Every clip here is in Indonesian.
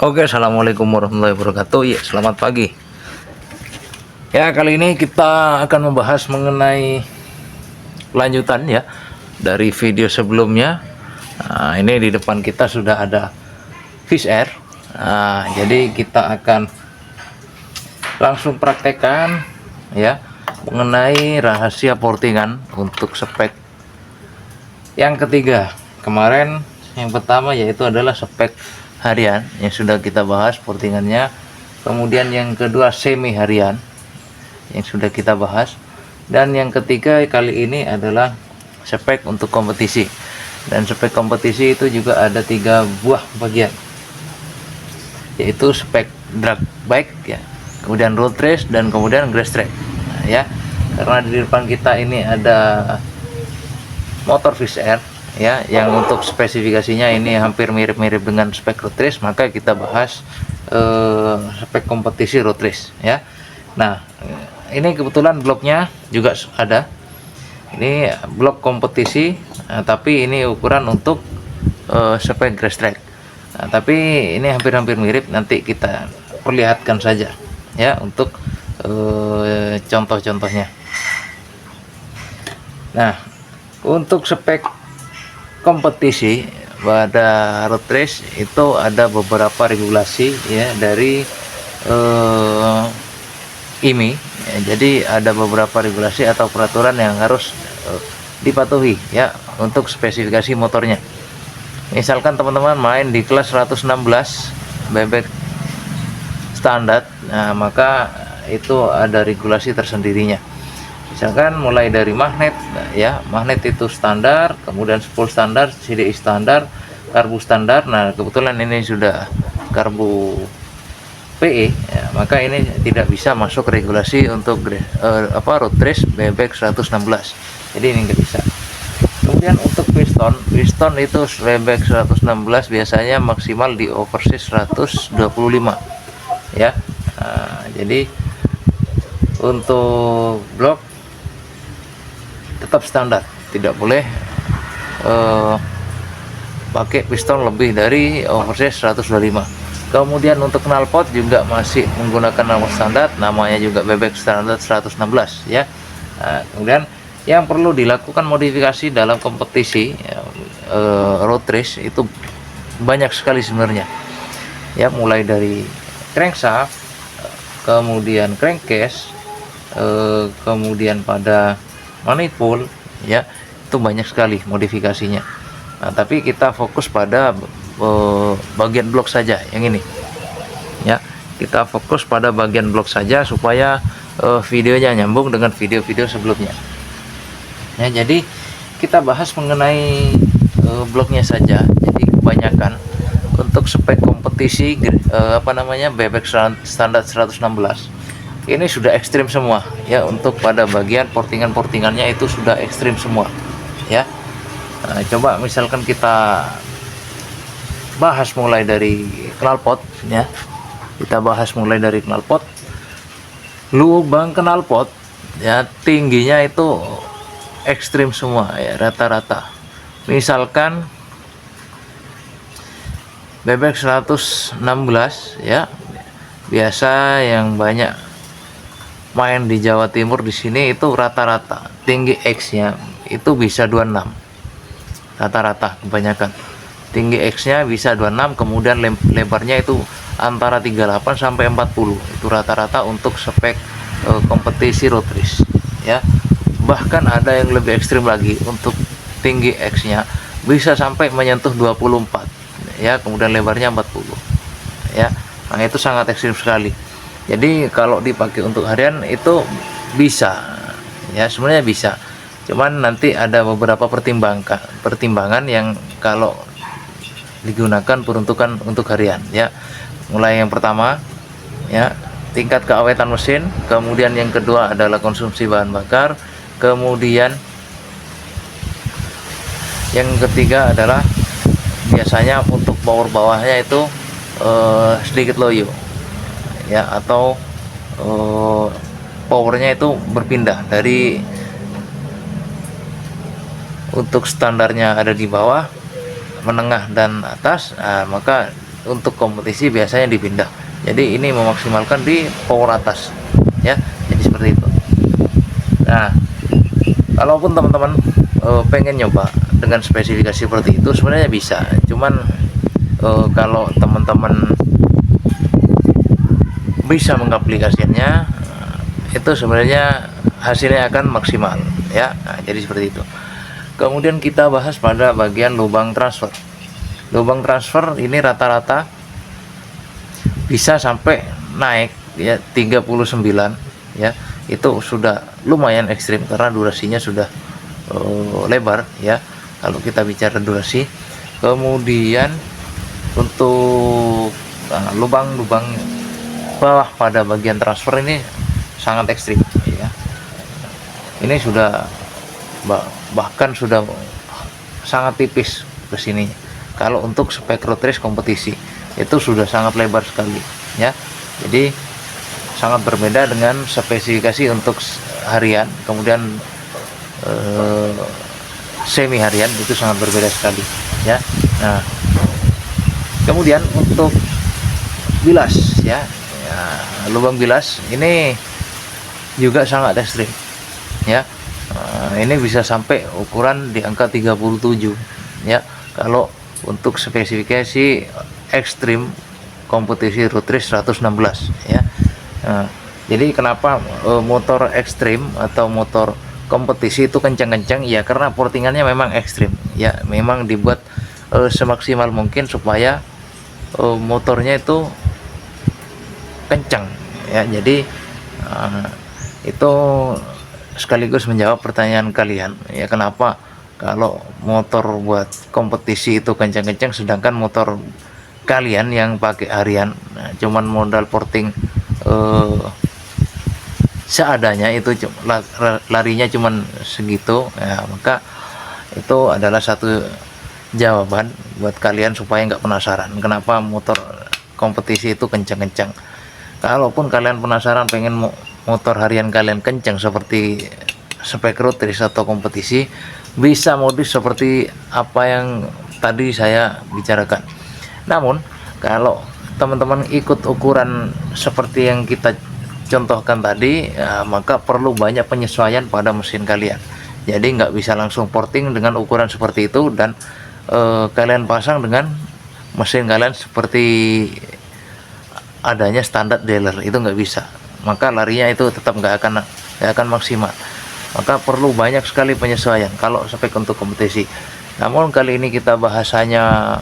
Oke, assalamualaikum warahmatullahi wabarakatuh. Ya, selamat pagi. Ya, kali ini kita akan membahas mengenai lanjutan ya dari video sebelumnya. Nah, ini di depan kita sudah ada Fish Air. Nah, jadi kita akan langsung praktekkan ya mengenai rahasia portingan untuk spek yang ketiga. Kemarin yang pertama yaitu adalah spek harian yang sudah kita bahas portingannya, kemudian yang kedua semi harian yang sudah kita bahas, dan yang ketiga kali ini adalah spek untuk kompetisi. Dan spek kompetisi itu juga ada 3 buah bagian, yaitu spek drag bike ya, kemudian road race, dan kemudian grass track. Nah, ya, karena di depan kita ini ada motor Fish Air ya, yang untuk spesifikasinya ini hampir mirip-mirip dengan spek road race, maka kita bahas spek kompetisi road race ya. Nah, ini kebetulan bloknya juga ada. Ini blok kompetisi, tapi ini ukuran untuk spek grass track. Nah, tapi ini hampir-hampir mirip, nanti kita perlihatkan saja ya untuk contoh-contohnya. Nah, untuk spek kompetisi pada road race itu ada beberapa regulasi ya dari IMI ya, jadi ada beberapa regulasi atau peraturan yang harus dipatuhi ya untuk spesifikasi motornya. Misalkan teman-teman main di kelas 116 bebek standar, nah maka itu ada regulasi tersendirinya. Misalkan mulai dari magnet ya, magnet itu standar, kemudian spool standar, CDI standar, karbu standar. Nah, kebetulan ini sudah karbu PE ya, maka ini tidak bisa masuk regulasi untuk road race bebek 116. Jadi ini nggak bisa. Kemudian untuk piston itu bebek 116 biasanya maksimal di overseas 125 ya. Nah, jadi untuk blok tetap standar, tidak boleh pakai piston lebih dari overseas 125. Kemudian untuk knalpot juga masih menggunakan knalpot standar, namanya juga bebek standar 116 ya. Nah, kemudian yang perlu dilakukan modifikasi dalam kompetisi road race itu banyak sekali sebenarnya ya, mulai dari crankshaft, kemudian crankcase, kemudian pada manifold ya, itu banyak sekali modifikasinya. Nah, tapi kita fokus pada bagian blok saja yang ini ya, kita fokus pada bagian blok saja supaya videonya nyambung dengan video-video sebelumnya ya. Jadi kita bahas mengenai bloknya saja. Jadi kebanyakan untuk spek kompetisi bebek standar 116 ini sudah ekstrim semua ya, untuk pada bagian portingannya itu sudah ekstrim semua ya. Nah, coba misalkan kita bahas mulai dari knalpot ya, kita bahas mulai dari knalpot. Lubang knalpot ya tingginya itu ekstrim semua ya, rata-rata. Misalkan bebek 116 ya, biasa yang banyak main di Jawa Timur di sini itu rata-rata tinggi X-nya itu bisa 26, rata-rata kebanyakan tinggi X-nya bisa 26, kemudian lebarnya itu antara 38 sampai 40, itu rata-rata untuk spek kompetisi road race ya. Bahkan ada yang lebih ekstrim lagi, untuk tinggi X-nya bisa sampai menyentuh 24 ya, kemudian lebarnya 40 ya. Nah, itu sangat ekstrim sekali. Jadi kalau dipakai untuk harian itu bisa ya, sebenarnya bisa, cuman nanti ada beberapa pertimbangan yang kalau digunakan peruntukan untuk harian ya. Mulai yang pertama ya, tingkat keawetan mesin, kemudian yang kedua adalah konsumsi bahan bakar, kemudian yang ketiga adalah biasanya untuk power bawahnya itu sedikit loyo ya, atau powernya itu berpindah dari untuk standarnya ada di bawah, menengah, dan atas. Nah, maka untuk kompetisi biasanya dipindah. Jadi ini memaksimalkan di power atas ya, jadi seperti itu. Nah, kalaupun teman-teman pengen nyoba dengan spesifikasi seperti itu sebenarnya bisa, cuman kalau teman-teman bisa mengaplikasikannya, itu sebenarnya hasilnya akan maksimal ya. Nah, jadi seperti itu. Kemudian kita bahas pada bagian lubang transfer. Lubang transfer ini rata-rata bisa sampai naik ya 39 ya. Itu sudah lumayan ekstrim karena durasinya sudah lebar ya, kalau kita bicara durasi. Kemudian untuk lubang-lubang bawah pada bagian transfer ini sangat ekstrim ya. Ini sudah bahkan sudah sangat tipis ke sini. Kalau untuk spek road race kompetisi itu sudah sangat lebar sekali ya. Jadi sangat berbeda dengan spesifikasi untuk harian, kemudian semi harian itu sangat berbeda sekali ya. Nah, kemudian untuk bilas ya, lubang bilas ini juga sangat ekstrim ya. Ini bisa sampai ukuran di angka 37 ya, kalau untuk spesifikasi ekstrim kompetisi road race 116 ya. Jadi kenapa motor ekstrim atau motor kompetisi itu kencang-kencang ya, karena portingannya memang ekstrim ya, memang dibuat semaksimal mungkin supaya motornya itu kencang ya. Jadi itu sekaligus menjawab pertanyaan kalian ya, kenapa kalau motor buat kompetisi itu kencang-kencang sedangkan motor kalian yang pakai harian cuman modal porting seadanya, itu larinya cuman segitu ya. Maka itu adalah satu jawaban buat kalian supaya nggak penasaran kenapa motor kompetisi itu kencang-kencang. Kalaupun kalian penasaran pengen motor harian kalian kencang seperti spek road race atau kompetisi, bisa modis seperti apa yang tadi saya bicarakan. Namun kalau teman-teman ikut ukuran seperti yang kita contohkan tadi ya, maka perlu banyak penyesuaian pada mesin kalian. Jadi nggak bisa langsung porting dengan ukuran seperti itu dan kalian pasang dengan mesin kalian seperti adanya standar dealer, itu nggak bisa. Maka larinya itu tetap nggak akan maksimal. Maka perlu banyak sekali penyesuaian kalau spek untuk kompetisi. Namun kali ini kita bahasanya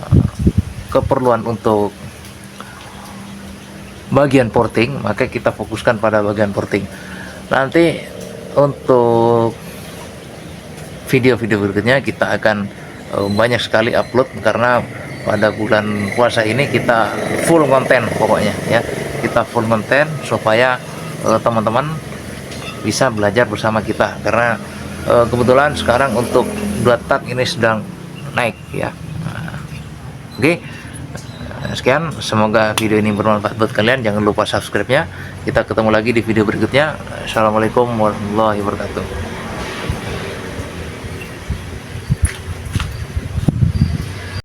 keperluan untuk bagian porting, maka kita fokuskan pada bagian porting. Nanti untuk video-video berikutnya kita akan banyak sekali upload, karena pada bulan puasa ini kita full konten pokoknya ya. Kita full konten supaya teman-teman bisa belajar bersama kita, karena kebetulan sekarang untuk dua tak ini sedang naik ya. Oke. Sekian, semoga video ini bermanfaat buat kalian. Jangan lupa subscribe-nya. Kita ketemu lagi di video berikutnya. Assalamualaikum warahmatullahi wabarakatuh.